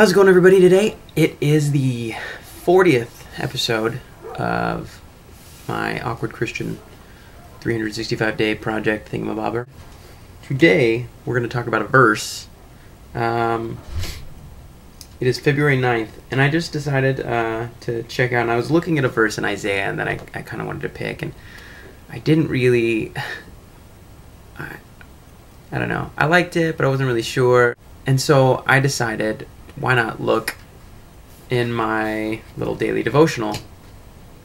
How's it going, everybody? Today it is the 40th episode of my Awkward Christian 365-day project thingamabobber. Today we're going to talk about a verse. It is February 9th, and I just decided to check out, and I was looking at a verse in Isaiah and that I kind of wanted to pick, and I didn't really, I don't know, I liked it, but I wasn't really sure, and so I decided, why not look in my little daily devotional,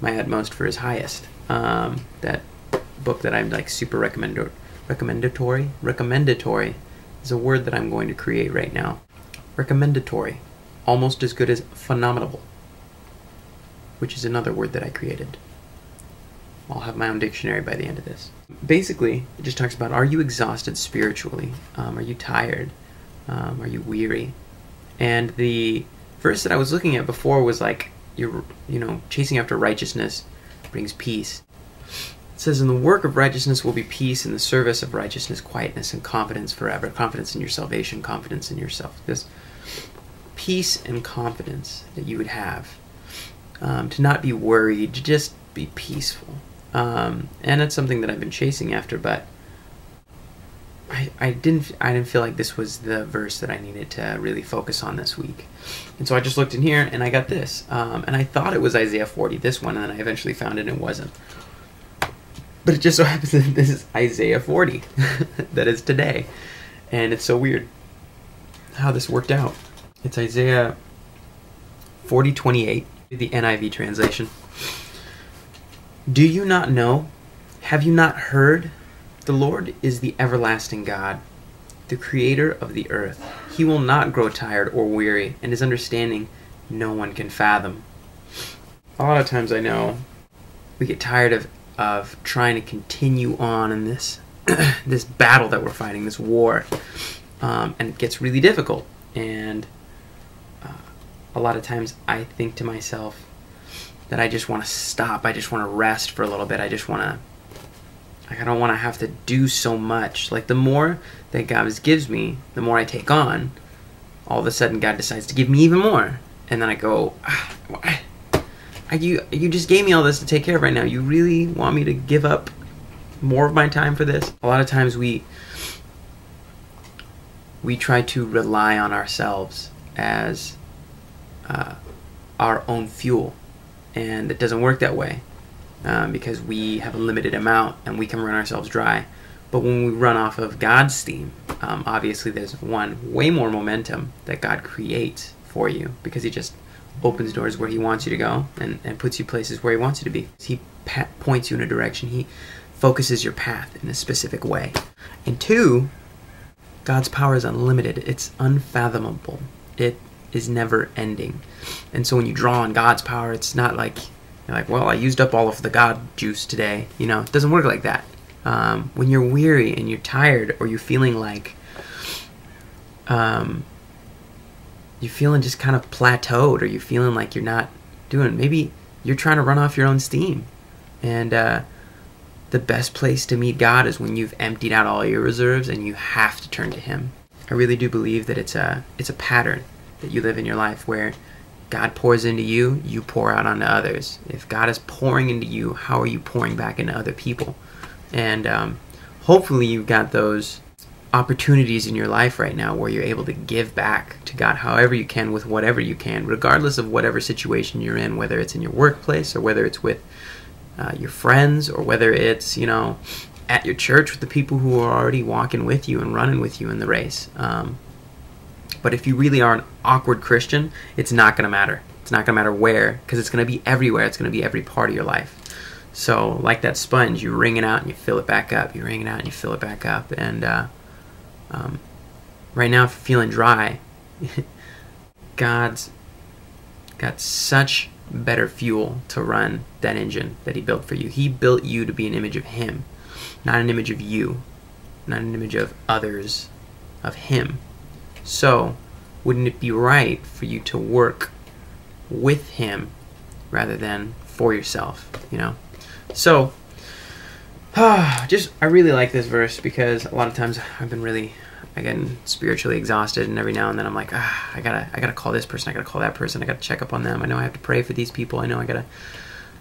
My Utmost for His Highest, that book that I'm like super recommendatory is a word that I'm going to create right now. Recommendatory, almost as good as phenomenal, which is another word that I created. I'll have my own dictionary by the end of this. Basically, it just talks about, are you exhausted spiritually? Are you tired? Are you weary? And the verse that I was looking at before was like, chasing after righteousness brings peace. It says, "In the work of righteousness will be peace, in the service of righteousness, quietness and confidence forever." Confidence in your salvation, confidence in yourself. This peace and confidence that you would have, to not be worried, to just be peaceful. And that's something that I've been chasing after, but I didn't feel like this was the verse that I needed to really focus on this week. And so I just looked in here and I got this. And I thought it was Isaiah 40, this one, and then I eventually found it and it wasn't. But it just so happens that this is Isaiah 40. That is today. And it's so weird how this worked out. It's Isaiah 40:28, the NIV translation. "Do you not know? Have you not heard? The Lord is the everlasting God, the creator of the earth. He will not grow tired or weary, and his understanding no one can fathom." A lot of times I know we get tired of trying to continue on in this this battle that we're fighting, this war, and it gets really difficult. And a lot of times I think to myself that I just want to stop. I just want to rest for a little bit. I don't want to have to do so much. Like, the more that God gives me, the more I take on, all of a sudden God decides to give me even more. And then I go, you just gave me all this to take care of right now. You really want me to give up more of my time for this? A lot of times we try to rely on ourselves as our own fuel. And it doesn't work that way. Because we have a limited amount and we can run ourselves dry. But when we run off of God's steam, obviously there's way more momentum that God creates for you, because he just opens doors where he wants you to go and puts you places where he wants you to be. He points you in a direction. He focuses your path in a specific way. And two, God's power is unlimited. It's unfathomable. It is never ending. And so when you draw on God's power, it's not like you're like, well, I used up all of the God juice today. It doesn't work like that. When you're weary and you're tired, or you're feeling like you're feeling just kind of plateaued, or you're feeling like you're not doing, maybe you're trying to run off your own steam. And the best place to meet God is when you've emptied out all your reserves and you have to turn to him. I really do believe that it's a pattern that you live in your life where God pours into you, you pour out onto others. If God is pouring into you, how are you pouring back into other people? And hopefully you've got those opportunities in your life right now where you're able to give back to God however you can, with whatever you can, regardless of whatever situation you're in, whether it's in your workplace, or whether it's with your friends, or whether it's, at your church with the people who are already walking with you and running with you in the race. But if you really are an awkward Christian, it's not going to matter. It's not going to matter where, because it's going to be everywhere. It's going to be every part of your life. So, like that sponge, you wring it out and you fill it back up. You wring it out and you fill it back up. And right now, if you're feeling dry, God's got such better fuel to run that engine that he built for you. He built you to be an image of him, not an image of you, not an image of others, of him. So, wouldn't it be right for you to work with him rather than for yourself, So, I really like this verse, because a lot of times I've been really I get spiritually exhausted, and every now and then I'm like, I gotta call this person, I gotta call that person, I gotta check up on them. I know I have to pray for these people. I know I gotta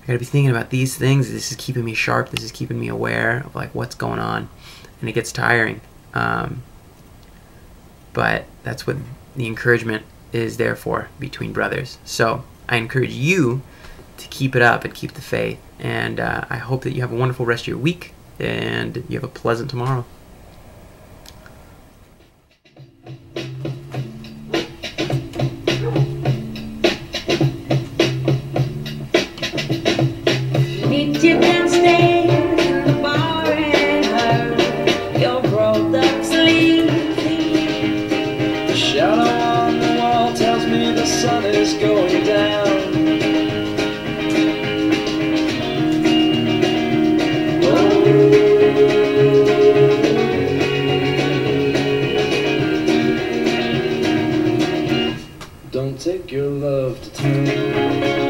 be thinking about these things. This is keeping me sharp. This is keeping me aware of like what's going on, and it gets tiring. But that's what the encouragement is there for, between brothers. So I encourage you to keep it up and keep the faith. And I hope that you have a wonderful rest of your week and you have a pleasant tomorrow. Meet you downstairs in the bar and her your rolled up sleeve. The shadow on the wall tells me the sun is going down. Don't take your love to town.